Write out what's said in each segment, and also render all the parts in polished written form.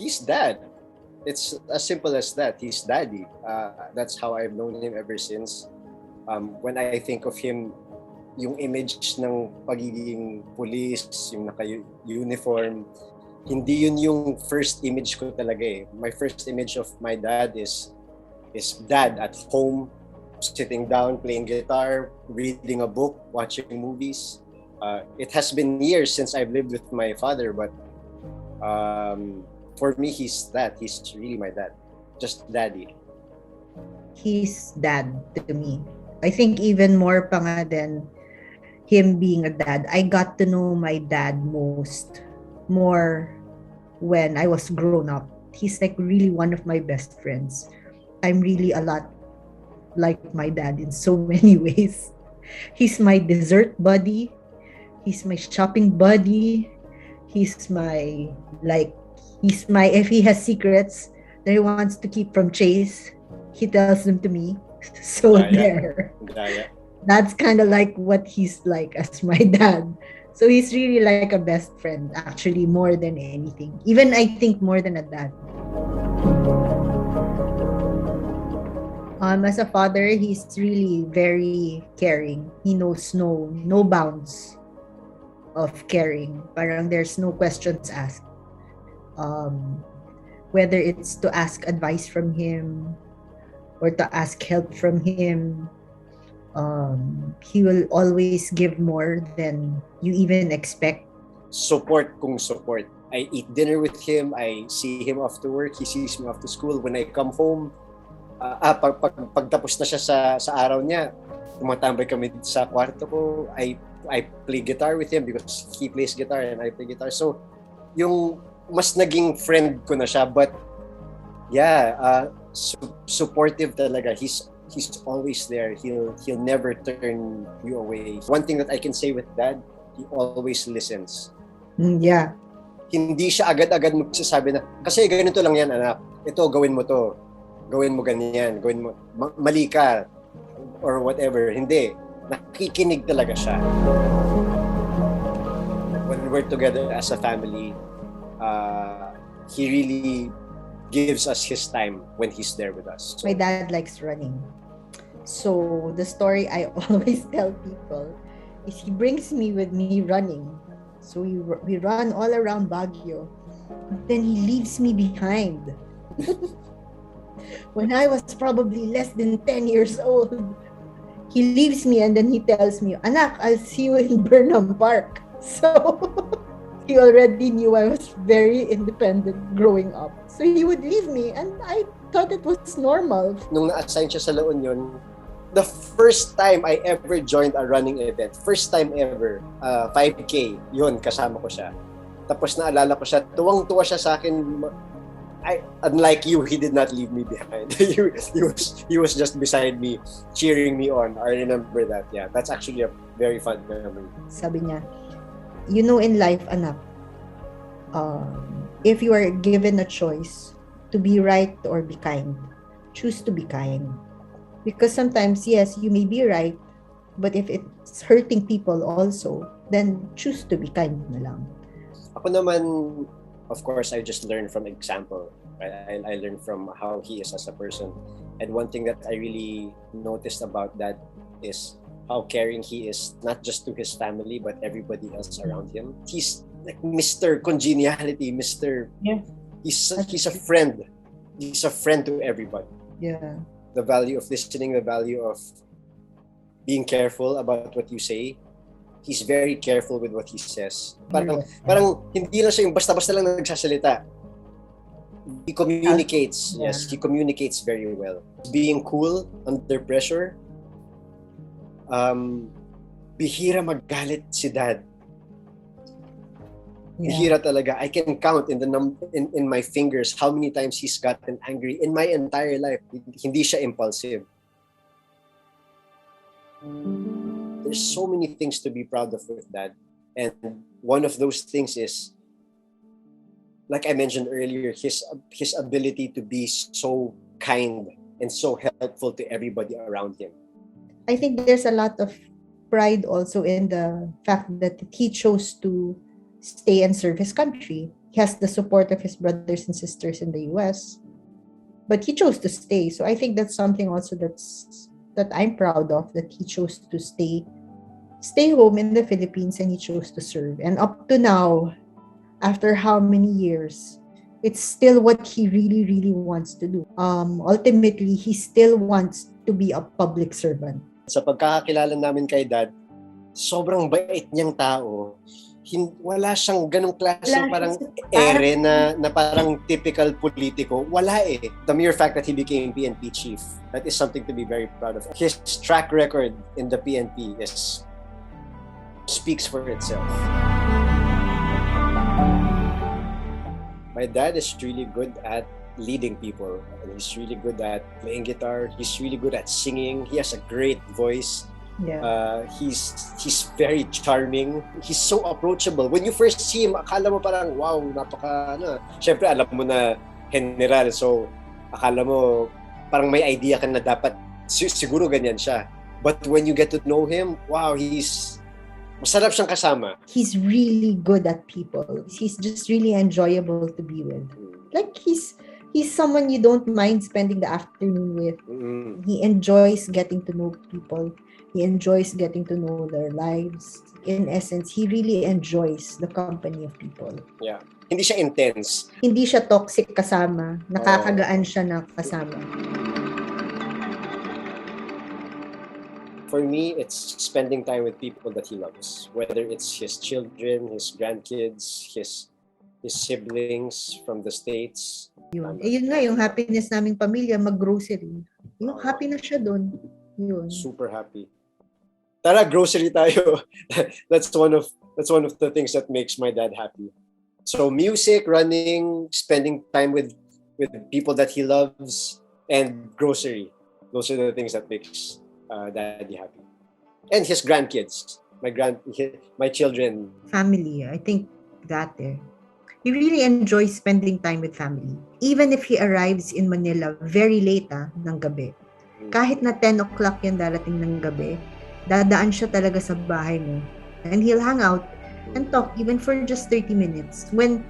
he's dad. It's as simple as that. He's daddy. That's how I've known him ever since. When I think of him, yung image ng pagiging police, yung naka-uniform, hindi yun yung first image ko talaga eh. My first image of my dad is dad at home, sitting down, playing guitar, reading a book, watching movies. It has been years since I've lived with my father, but for me, he's that. He's really my dad. Just daddy. He's dad to me. I think even more pa nga than him being a dad, I got to know my dad more when I was grown up. He's like really one of my best friends. I'm really a lot like my dad in so many ways. He's my dessert buddy. He's my shopping buddy. He's my, if he has secrets that he wants to keep from Chase, he tells them to me. So there. That's kind of like what he's like as my dad. So he's really like a best friend, actually, more than anything. Even I think more than a dad. As a father, he's really very caring. He knows no bounds of caring. Parang there's no questions asked. Whether it's to ask advice from him or to ask help from him, he will always give more than you even expect. Support kung support. I eat dinner with him. I see him off to work. He sees me off to school. When I come home, pagtapos na siya sa araw niya, tumatambay kami sa kwarto ko. I play guitar with him because he plays guitar and I play guitar. So, yung mas naging friend ko na siya. But, yeah, supportive talaga. He's always there. He'll never turn you away. One thing that I can say with dad, he always listens. Yeah. Hindi siya agad-agad magsasabi na, kasi ganito lang yan, anak. Ito, gawin mo to. Gawin mo ganyan. Gawin mo, mali ka. Or whatever. Hindi. Nakikinig talaga siya. When we're together as a family, he really gives us his time when he's there with us. So, my dad likes running. So the story I always tell people is he brings me with me running. So we run all around Baguio. Then he leaves me behind. When I was probably less than 10 years old, he leaves me and then he tells me, "Anak, I'll see you in Burnham Park." So he already knew I was very independent growing up. So he would leave me and I thought it was normal. Nung na-assign siya sa La Union, the first time I ever joined a running event, first time ever, 5K, yun, kasama ko siya. Tapos naalala ko siya, tuwang-tuwa siya sa akin. Unlike you, he did not leave me behind. he was just beside me, cheering me on. I remember that. Yeah, that's actually a very fun memory. Sabi niya, you know in life, anak, if you are given a choice to be right or be kind, choose to be kind. Because sometimes, yes, you may be right, but if it's hurting people also, then choose to be kind na lang. Ako naman, of course, I just learn from example. Right? I learn from how he is as a person. And one thing that I really noticed about that is how caring he is, not just to his family, but everybody else around him. He's like Mr. Congeniality, Mr. Yeah. He's a friend. He's a friend to everybody. Yeah. The value of listening, the value of being careful about what you say. He's very careful with what he says. Parang hindi lang siya yung basta-basta lang nagsasalita. He communicates. Yeah. Yes, he communicates very well. Being cool under pressure. Bihira magalit si dad. Yeah. Bihira talaga. I can count in my fingers how many times he's gotten angry in my entire life. Hindi siya impulsive. There's so many things to be proud of with dad. And one of those things is, like I mentioned earlier, his ability to be so kind and so helpful to everybody around him. I think there's a lot of pride also in the fact that he chose to stay and serve his country. He has the support of his brothers and sisters in the US, but he chose to stay. So I think that's something also that I'm proud of, that he chose to stay home in the Philippines, and he chose to serve. And up to now, after how many years, it's still what he really, really wants to do. Ultimately, he still wants to be a public servant. Sa pagkakakilala namin kay Dad, sobrang bait niyang tao. Wala siyang ganong klaseng parang ere na parang typical politiko. Wala eh. The mere fact that he became PNP chief, that is something to be very proud of. His track record in the PNP speaks for itself. My dad is really good at leading people. He's really good at playing guitar. He's really good at singing. He has a great voice. Yeah. He's very charming. He's so approachable. When you first see him, akala mo parang, wow, Siyempre, alam mo na general. So, akala mo, parang may idea ka na dapat, siguro ganyan siya. But when you get to know him, wow, masarap siyang kasama. He's really good at people. He's just really enjoyable to be with. Like, he's someone you don't mind spending the afternoon with. Mm-hmm. He enjoys getting to know people. He enjoys getting to know their lives. In essence, he really enjoys the company of people. Yeah. Hindi siya intense. Hindi siya toxic kasama. Nakakagaan siya na kasama. For me, it's spending time with people that he loves. Whether it's his children, his grandkids, his siblings from the States. Yun. Yun nga, yung happiness naming pamilya, mag-grocery. Yung happy na siya doon. Yun. Super happy. Tara, grocery tayo. That's one of the things that makes my dad happy. So music, running, spending time with people that he loves, and grocery. Those are the things that makes Daddy happy. And his grandkids, my children. Family, I think that he really enjoys spending time with family. Even if he arrives in Manila very late ng gabi. Kahit na 10 o'clock yan darating ng gabi, dadaan siya talaga sa bahay mo. And he'll hang out and talk even for just 30 minutes. When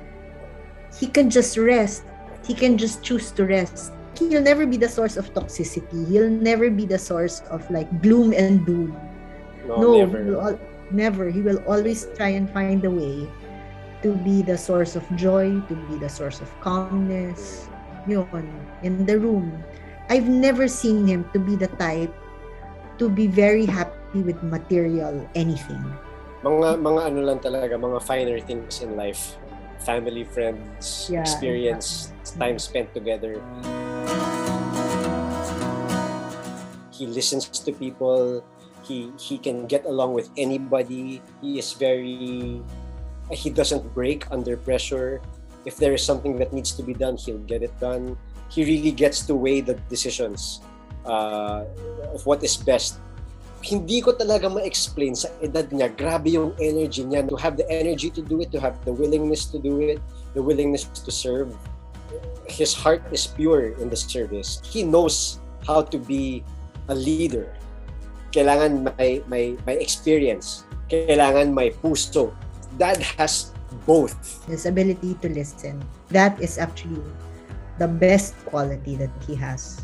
he can just rest, he can just choose to rest. He'll never be the source of toxicity. He'll never be the source of like gloom and doom. No, Never. Never. He will always try and find a way to be the source of joy, to be the source of calmness. Yun, in the room. I've never seen him to be the type to be very happy with material anything. Mga ano lang talaga, mga finer things in life. Family, friends, experience, time spent together. He listens to people. He can get along with anybody. He doesn't break under pressure. If there is something that needs to be done, he'll get it done. He really gets to weigh the decisions of what is best. Hindi ko talaga ma-explain sa edad niya. Grabe yung energy niya. To have the energy to do it, to have the willingness to do it, the willingness to serve. His heart is pure in the service. He knows how to be a leader. Kailangan may experience. Kailangan may puso. Dad has both. His ability to listen. That is actually the best quality that he has.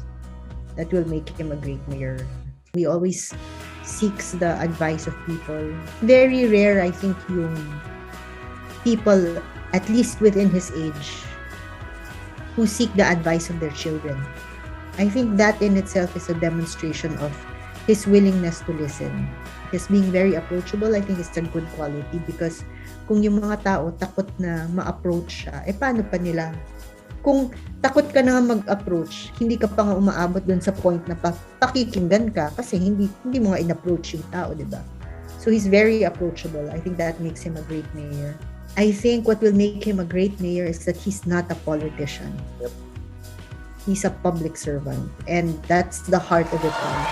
That will make him a great mayor. He always seeks the advice of people. Very rare, I think, yung people, at least within his age, who seek the advice of their children. I think that in itself is a demonstration of his willingness to listen. His being very approachable, I think, is a good quality because kung yung mga tao takot na ma-approach siya, paano pa nila? Kung takot ka na mag-approach, hindi ka pa nga umaabot dun sa point na pakikinggan ka kasi hindi mo nga in-approach yung tao, di ba? So he's very approachable. I think that makes him a great mayor. I think what will make him a great mayor is that he's not a politician. Yep. He's a public servant, and that's the heart of it all.